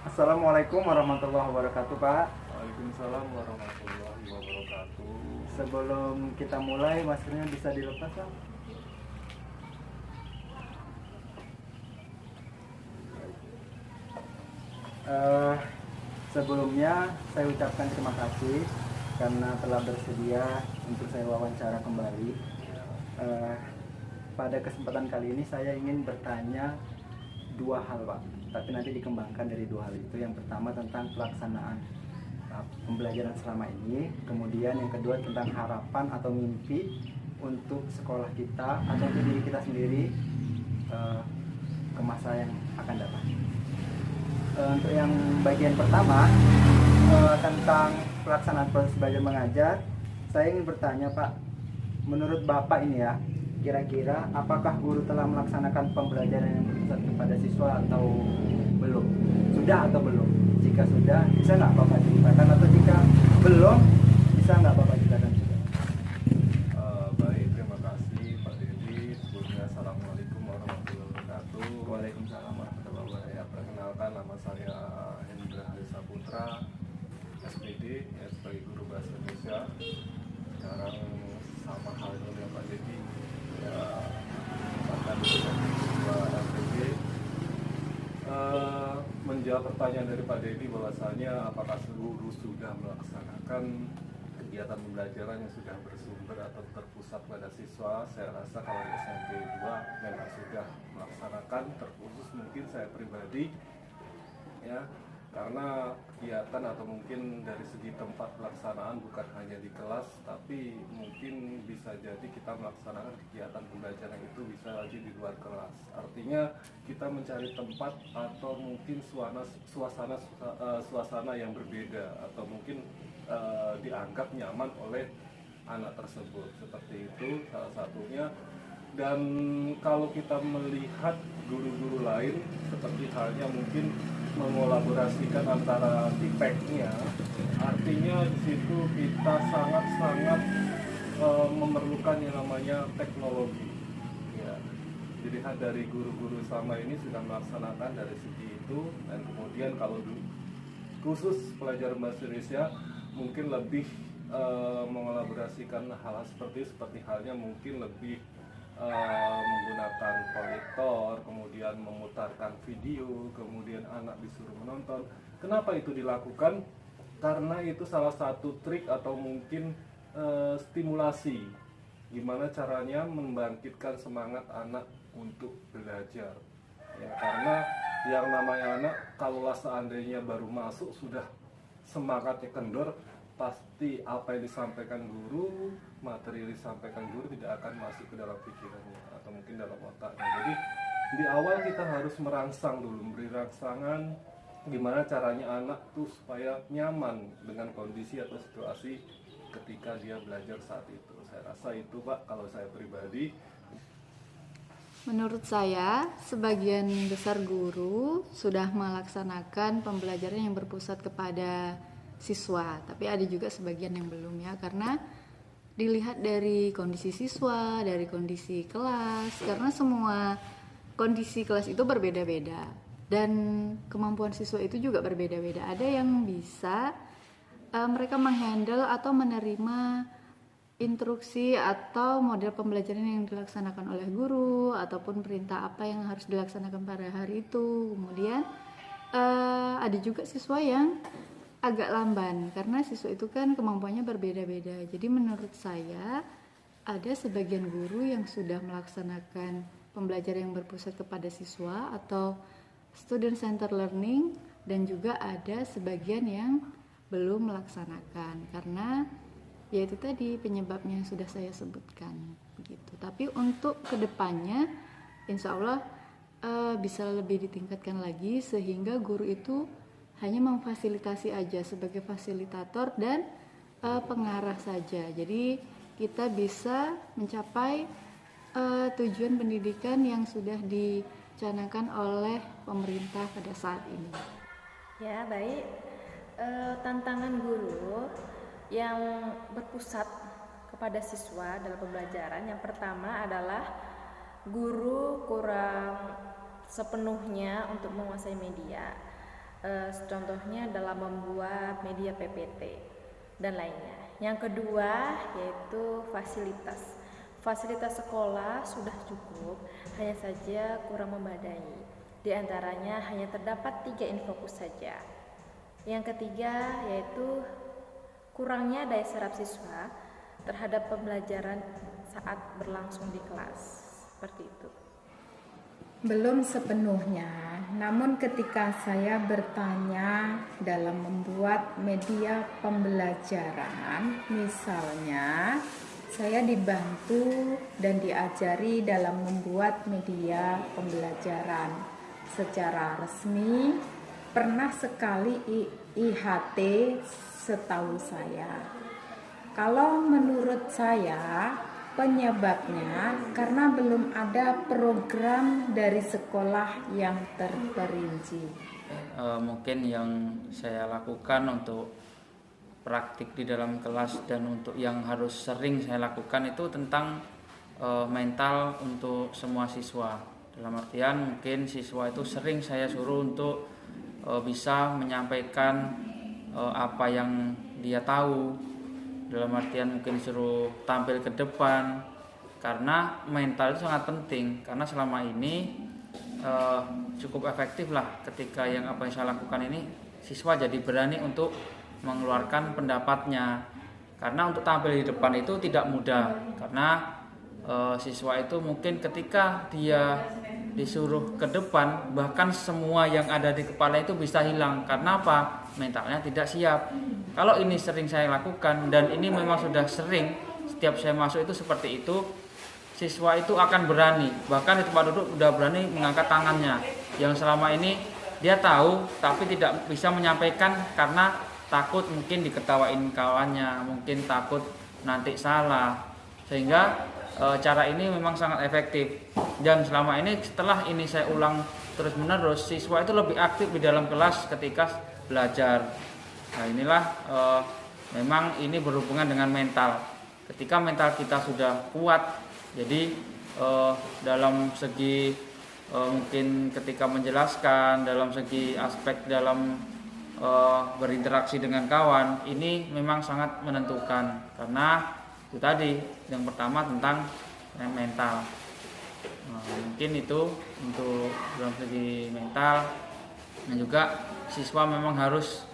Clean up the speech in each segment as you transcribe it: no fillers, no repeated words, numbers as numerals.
Assalamualaikum warahmatullahi wabarakatuh, Pak. Waalaikumsalam warahmatullahi wabarakatuh. Sebelum kita mulai, maskernya bisa dilepas, Pak? Eh, Sebelumnya saya ucapkan terima kasih karena telah bersedia untuk saya wawancara kembali. Eh, Pada kesempatan kali ini saya ingin bertanya dua hal, Pak. Tapi nanti dikembangkan dari dua hal itu. Yang pertama tentang pelaksanaan pembelajaran selama ini, kemudian yang kedua tentang harapan atau mimpi untuk sekolah kita atau untuk diri kita sendiri ke masa yang akan datang. Untuk yang bagian pertama tentang pelaksanaan proses belajar mengajar, saya ingin bertanya, Pak, menurut Bapak ini ya, kira-kira apakah guru telah melaksanakan pembelajaran yang berpusat kepada siswa atau belum? Sudah atau belum? Jika sudah, bisa nggak Bapak ceritakan? Atau jika belum, bisa nggak Bapak ceritakan juga? Baik, terima kasih Pak Dedi. Sebelumnya Assalamualaikum warahmatullahi wabarakatuh. Waalaikumsalam warahmatullahi wabarakatuh. Ya, perkenalkan nama saya Hendra Harisa Putra, SPD, ya, sebagai guru bahasa Indonesia. Sekarang sama halnya dengan Pak Dedi, ya, bahkan ketua LPG. Menjawab pertanyaan dari Pak Dedi bahwasanya apakah guru sudah melaksanakan kegiatan pembelajaran yang sudah bersumber atau terpusat pada siswa, saya rasa kalau di SMP 2 memang sudah melaksanakan, terkhusus mungkin saya pribadi ya, karena kegiatan atau mungkin dari segi tempat pelaksanaan bukan hanya di kelas, tapi mungkin bisa jadi kita melaksanakan kegiatan pembelajaran itu bisa lagi di luar kelas. Artinya kita mencari tempat atau mungkin suasana yang berbeda atau mungkin dianggap nyaman oleh anak tersebut, seperti itu salah satunya. Dan kalau kita melihat guru-guru lain, seperti halnya mungkin mengolaborasikan antara tipeknya, artinya di situ kita sangat-sangat memerlukan yang namanya teknologi. Ya, dilihat dari guru-guru selama ini sudah melaksanakan dari segi itu, dan kemudian kalau khusus pelajaran bahasa Indonesia mungkin lebih mengolaborasikan hal-hal seperti halnya mungkin lebih menggunakan proyektor, kemudian memutarkan video, kemudian anak disuruh menonton. Kenapa itu dilakukan? Karena itu salah satu trik atau mungkin stimulasi gimana caranya membangkitkan semangat anak untuk belajar. Ya, karena yang namanya anak kalaulah seandainya baru masuk sudah semangatnya kendor, pasti apa yang disampaikan guru, materi yang disampaikan guru tidak akan masuk ke dalam pikirannya atau mungkin dalam otaknya. Jadi di awal kita harus merangsang dulu, memberi rangsangan gimana caranya anak tuh supaya nyaman dengan kondisi atau situasi ketika dia belajar saat itu. Saya rasa itu, Pak, kalau saya pribadi. Menurut saya, sebagian besar guru sudah melaksanakan pembelajaran yang berpusat kepada siswa, tapi ada juga sebagian yang belum ya, karena dilihat dari kondisi siswa, dari kondisi kelas, karena semua kondisi kelas itu berbeda-beda dan kemampuan siswa itu juga berbeda-beda. Ada yang bisa mereka menghandle atau menerima instruksi atau model pembelajaran yang dilaksanakan oleh guru ataupun perintah apa yang harus dilaksanakan pada hari itu. Kemudian ada juga siswa yang agak lamban karena siswa itu kan kemampuannya berbeda-beda. Jadi menurut saya ada sebagian guru yang sudah melaksanakan pembelajaran yang berpusat kepada siswa atau student center learning, dan juga ada sebagian yang belum melaksanakan karena yaitu tadi penyebabnya yang sudah saya sebutkan begitu. Tapi untuk kedepannya insya Allah bisa lebih ditingkatkan lagi sehingga guru itu hanya memfasilitasi aja sebagai fasilitator dan pengarah saja. Jadi kita bisa mencapai tujuan pendidikan yang sudah dicanangkan oleh pemerintah pada saat ini. Ya, baik. Tantangan guru yang berpusat kepada siswa dalam pembelajaran, yang pertama adalah guru kurang sepenuhnya untuk menguasai media. contohnya dalam membuat media PPT dan lainnya. Yang kedua yaitu fasilitas. Fasilitas sekolah sudah cukup, hanya saja kurang memadai. Di antaranya hanya terdapat 3 infokus saja. Yang ketiga yaitu kurangnya daya serap siswa terhadap pembelajaran saat berlangsung di kelas. Seperti itu. Belum sepenuhnya, namun ketika saya bertanya dalam membuat media pembelajaran, misalnya saya dibantu dan diajari dalam membuat media pembelajaran secara resmi, pernah sekali IHT setahu saya. Kalau menurut saya, penyebabnya karena belum ada program dari sekolah yang terperinci. Mungkin yang saya lakukan untuk praktik di dalam kelas dan untuk yang harus sering saya lakukan itu tentang mental untuk semua siswa. Dalam artian mungkin siswa itu sering saya suruh untuk bisa menyampaikan apa yang dia tahu. Dalam artian mungkin suruh tampil ke depan, karena mental itu sangat penting. Karena selama ini cukup efektif lah ketika yang apa yang saya lakukan ini, siswa jadi berani untuk mengeluarkan pendapatnya. Karena untuk tampil di depan itu tidak mudah, karena siswa itu mungkin ketika dia disuruh ke depan, bahkan semua yang ada di kepala itu bisa hilang. Karena apa? Mentalnya tidak siap. Kalau ini sering saya lakukan dan ini memang sudah sering, setiap saya masuk itu seperti itu, siswa itu akan berani. Bahkan di tempat duduk udah berani mengangkat tangannya. Yang selama ini dia tahu tapi tidak bisa menyampaikan karena takut mungkin diketawain kawannya, mungkin takut nanti salah. Sehingga cara ini memang sangat efektif. Dan selama ini setelah ini saya ulang terus menerus, siswa itu lebih aktif di dalam kelas ketika belajar. Nah inilah memang ini berhubungan dengan mental. Ketika mental kita sudah kuat, jadi dalam segi mungkin ketika menjelaskan, dalam segi aspek dalam berinteraksi dengan kawan, ini memang sangat menentukan. Karena itu tadi yang pertama tentang mental. Mungkin itu untuk dalam segi mental, dan juga siswa memang harus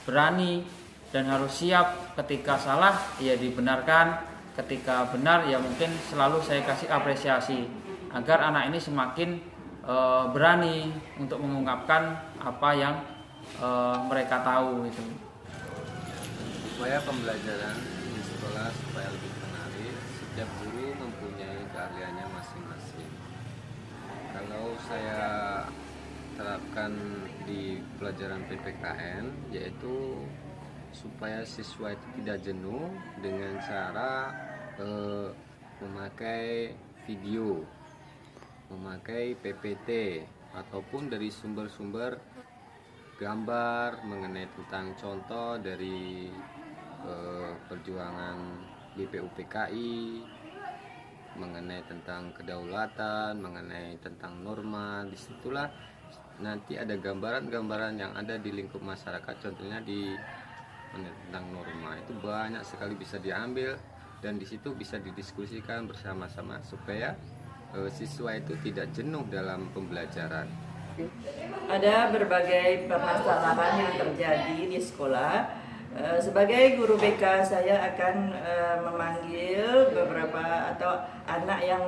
berani dan harus siap. Ketika salah ya dibenarkan, ketika benar ya mungkin selalu saya kasih apresiasi agar anak ini semakin berani untuk mengungkapkan apa yang mereka tahu itu. Supaya pembelajaran di sekolah supaya lebih menarik, setiap guru mempunyai keahliannya masing-masing. Kalau saya terapkan di pelajaran PPKN, yaitu supaya siswa itu tidak jenuh dengan cara memakai video, memakai PPT, ataupun dari sumber-sumber gambar mengenai tentang contoh dari perjuangan BPUPKI, mengenai tentang kedaulatan, mengenai tentang norma. Disitulah nanti ada gambaran-gambaran yang ada di lingkup masyarakat, contohnya di tentang norma itu banyak sekali bisa diambil, dan di situ bisa didiskusikan bersama-sama supaya siswa itu tidak jenuh dalam pembelajaran. Ada berbagai permasalahan yang terjadi di sekolah. Sebagai guru BK saya akan memanggil beberapa atau anak yang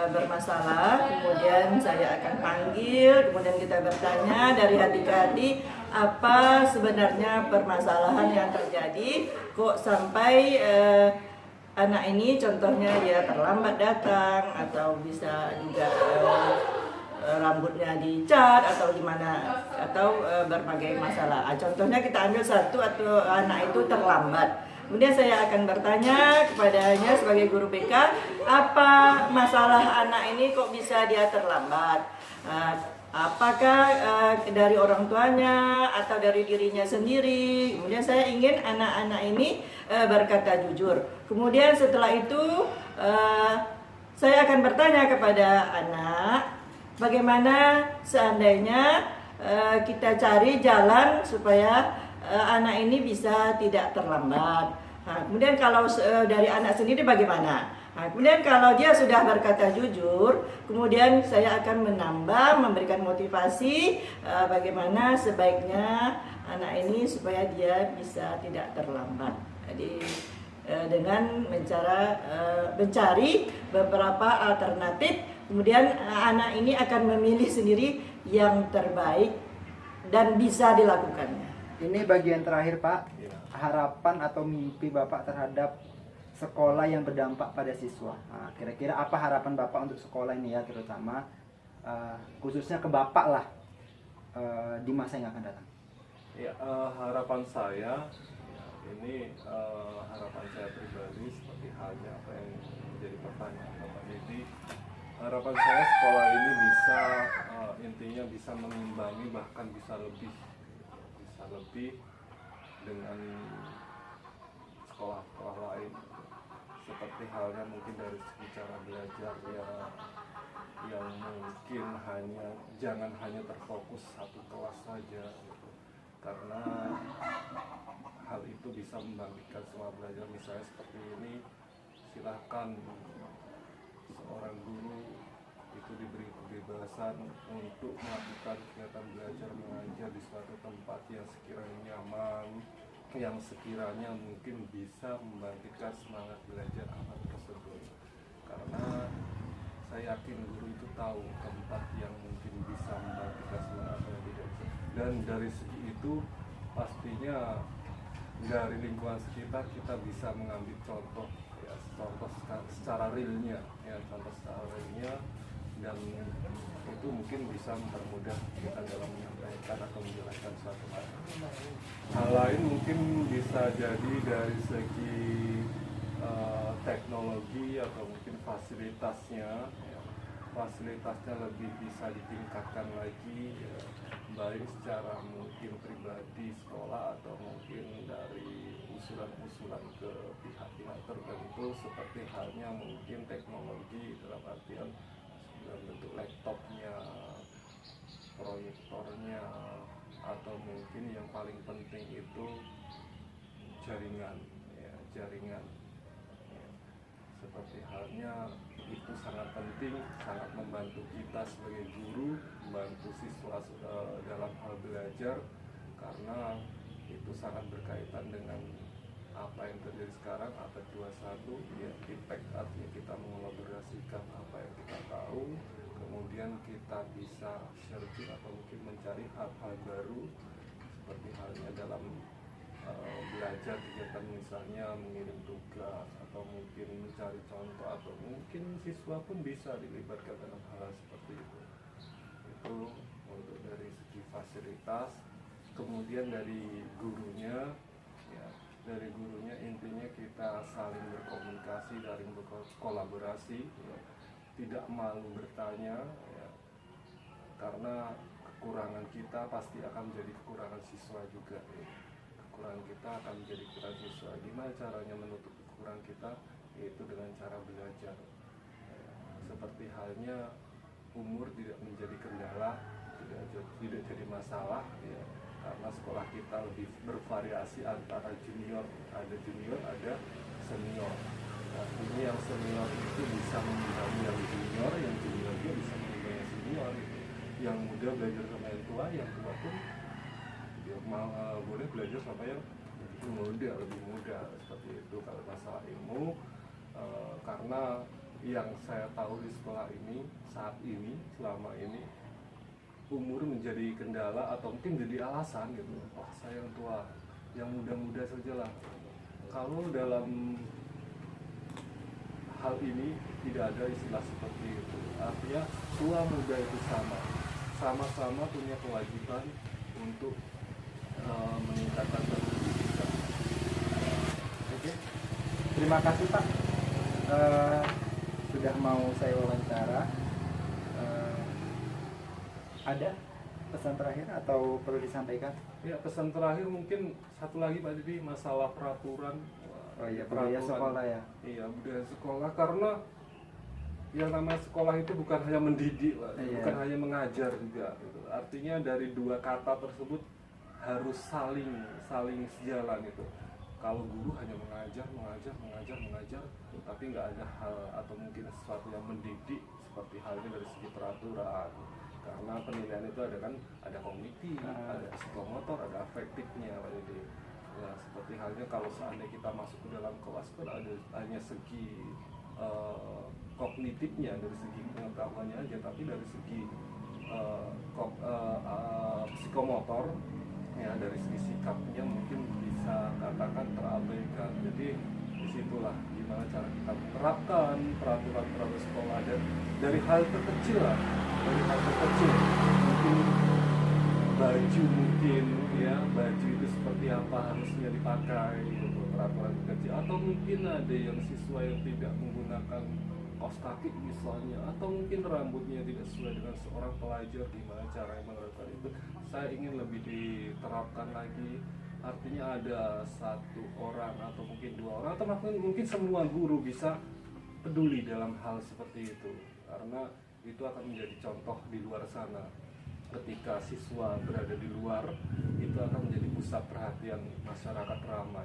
bermasalah, kemudian saya akan panggil, kemudian kita bertanya dari hati ke hati apa sebenarnya permasalahan yang terjadi, kok sampai anak ini contohnya dia terlambat datang, atau bisa juga rambutnya dicat atau gimana, atau berbagai masalah. Contohnya kita ambil satu atau anak itu terlambat. Kemudian saya akan bertanya kepadanya sebagai guru BK, apa masalah anak ini kok bisa dia terlambat? Apakah dari orang tuanya atau dari dirinya sendiri? Kemudian saya ingin anak-anak ini berkata jujur. Kemudian setelah itu saya akan bertanya kepada anak, bagaimana seandainya kita cari jalan supaya anak ini bisa tidak terlambat. Nah, kemudian kalau dari anak sendiri bagaimana? Nah, kemudian kalau dia sudah berkata jujur, kemudian saya akan menambah, memberikan motivasi bagaimana sebaiknya anak ini supaya dia bisa tidak terlambat. Jadi dengan mencari beberapa alternatif, kemudian anak ini akan memilih sendiri yang terbaik dan bisa dilakukannya. Ini bagian terakhir Pak, harapan atau mimpi Bapak terhadap sekolah yang berdampak pada siswa. Nah, kira-kira apa harapan Bapak untuk sekolah ini ya, terutama khususnya ke Bapak lah di masa yang akan datang. Ya, harapan saya ini harapan saya pribadi seperti halnya apa yang menjadi pertanyaan Bapak Didi. Harapan saya sekolah ini bisa intinya bisa mengimbangi, bahkan bisa lebih dengan sekolah-sekolah lain, seperti halnya mungkin dari segi cara belajar yang mungkin jangan hanya terfokus satu kelas saja gitu. Karena hal itu bisa membangkitkan semangat belajar. Misalnya seperti ini, silahkan seorang guru itu diberi kebebasan untuk melakukan kegiatan belajar mengajar di suatu tempat yang sekiranya nyaman, yang sekiranya mungkin bisa membangkitkan semangat belajar anak tersebut. Karena saya yakin guru itu tahu tempat yang mungkin bisa membangkitkan semangat belajar. Dan dari segi itu pastinya dari lingkungan sekitar kita bisa mengambil contoh secara realnya, dan itu mungkin bisa mempermudah kita dalam menyampaikan atau menjelaskan suatu hal. Hal lain mungkin bisa jadi dari segi teknologi atau mungkin fasilitasnya lebih bisa ditingkatkan lagi, ya, baik secara mungkin pribadi sekolah atau mungkin dari usulan-usulan ke pihak-pihak tertentu, seperti halnya mungkin teknologi dalam artian dalam bentuk laptopnya, proyektornya, atau mungkin yang paling penting itu jaringan. Seperti halnya itu sangat penting, sangat membantu kita sebagai guru, membantu siswa dalam hal belajar, karena itu sangat berkaitan dengan apa yang terjadi sekarang, abad 21, ya, impact, artinya kita mengelaborasikan apa yang kita tahu, kemudian kita bisa searching atau mungkin mencari hal-hal baru, seperti halnya dalam belajar kegiatan misalnya mengirim tugas, atau mungkin mencari contoh, atau mungkin siswa pun bisa dilibatkan dalam hal seperti itu. Itu untuk dari segi fasilitas. Kemudian dari gurunya, ya, dari gurunya intinya kita saling berkomunikasi, saling berkolaborasi, ya. Tidak malu bertanya, ya. Karena kekurangan kita pasti akan menjadi kekurangan siswa juga, ya. Kekurangan kita akan menjadi kekurangan siswa. Gimana caranya menutup kekurangan kita? Yaitu dengan cara belajar, ya. Seperti halnya umur tidak menjadi kendala, tidak jadi masalah, ya. Karena sekolah kita lebih bervariasi antara junior, ada senior. Nah, ini yang senior itu bisa membimbing yang junior juga bisa membimbing yang senior gitu. Yang muda belajar sama yang tua, yang tua pun dia boleh belajar sama yang lebih muda, seperti itu kalau masalah ilmu. Karena yang saya tahu di sekolah ini saat ini, selama ini, umur menjadi kendala atau mungkin jadi alasan gitu. Wah, saya yang tua, yang muda-muda sajalah. Kalau dalam hal ini tidak ada istilah seperti itu. Artinya tua muda itu sama-sama punya kewajiban untuk meningkatkan pendidikan. Oke, terima kasih Pak sudah mau saya wawancara. Ada pesan terakhir atau perlu disampaikan? Ya, pesan terakhir mungkin satu lagi Pak Didi, masalah peraturan. Oh iya, budaya sekolah ya. Iya, budaya sekolah, karena yang namanya sekolah itu bukan hanya mendidik lah, Iya. bukan hanya mengajar juga gitu. Artinya dari dua kata tersebut harus saling sejalan gitu. Kalau guru hanya mengajar, tapi nggak ada hal atau mungkin sesuatu yang mendidik seperti halnya dari segi peraturan. Karena penilaian itu ada kognitif, ada psikomotor, ada afektifnya Pak Dede. Ya, seperti halnya kalau seandainya kita masuk ke dalam kelas kan ada hanya segi kognitifnya dari segi pengetahuannya aja, tapi dari segi psikomotor ya dari segi sikapnya mungkin bisa katakan terabaikan. Jadi disitulah gimana cara kita menerapkan peraturan sekolah dan dari hal terkecil lah, mungkin baju baju itu seperti apa harusnya dipakai gitu, peraturan kecil, atau mungkin ada yang siswa yang tidak menggunakan kaos kaki misalnya, atau mungkin rambutnya tidak sesuai dengan seorang pelajar, gimana cara menerapkan itu. Saya ingin lebih diterapkan lagi, artinya ada satu orang atau mungkin dua orang atau mungkin semua guru bisa peduli dalam hal seperti itu, karena itu akan menjadi contoh di luar sana. Ketika siswa berada di luar, itu akan menjadi pusat perhatian masyarakat ramai,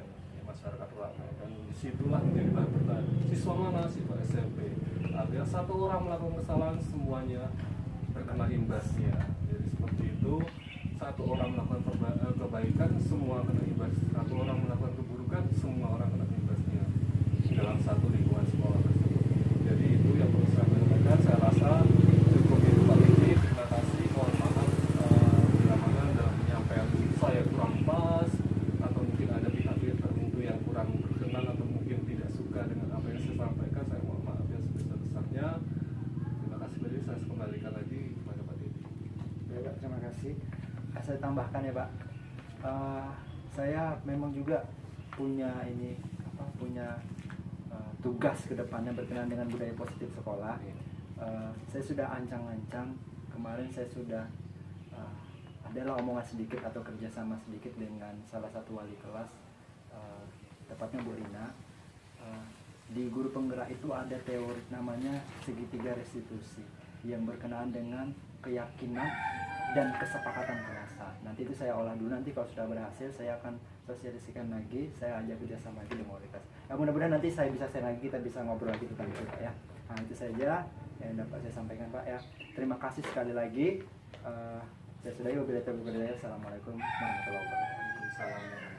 dan disitulah menjadi bahan pertanyaan, siswa mana, siswa SMP. Artinya satu orang melakukan kesalahan, semuanya terkena imbasnya. Jadi seperti itu, satu orang melakukan kebaikan, semua kena imbas. Satu orang melakukan keburukan, semua orang kena imbasnya dalam satu lingkungan sekolah tersebut. Jadi itu yang perlu saya sampaikan. Saya rasa cukup itu Pak Dede. Terima kasih. Mohon maaf bila mana dalam penyampaian saya kurang pas, atau mungkin ada pihak-pihak tertentu yang kurang berkenan atau mungkin tidak suka dengan apa yang saya sampaikan. Saya mohon maaf yang sebesar-besarnya. Terima kasih Pak Dede. Saya kembalikan lagi kepada Pak Dede. Ya, Pak, terima kasih. Saya tambahkan ya Pak, saya memang juga punya tugas kedepannya berkenaan dengan budaya positif sekolah. Saya sudah ancang-ancang kemarin, saya sudah adalah omongan sedikit atau kerjasama sedikit dengan salah satu wali kelas, tepatnya Bu Rina. Di guru penggerak itu ada teori namanya segitiga restitusi yang berkenaan dengan keyakinan dan kesepakatan kelasan. Nanti itu saya olah dulu, nanti kalau sudah berhasil saya akan sosialisasikan lagi, saya ajak kerjasama lagi dengan komunitas. Nah, mudah-mudahan nanti saya bisa share lagi, kita bisa ngobrol lagi tentang itu Pak ya. Nah itu saja yang dapat saya sampaikan Pak ya. Terima kasih sekali lagi. Saya sudahi wabillahi taufiq wal hidayah. Assalamualaikum warahmatullahi wabarakatuh. Waalaikumsalam.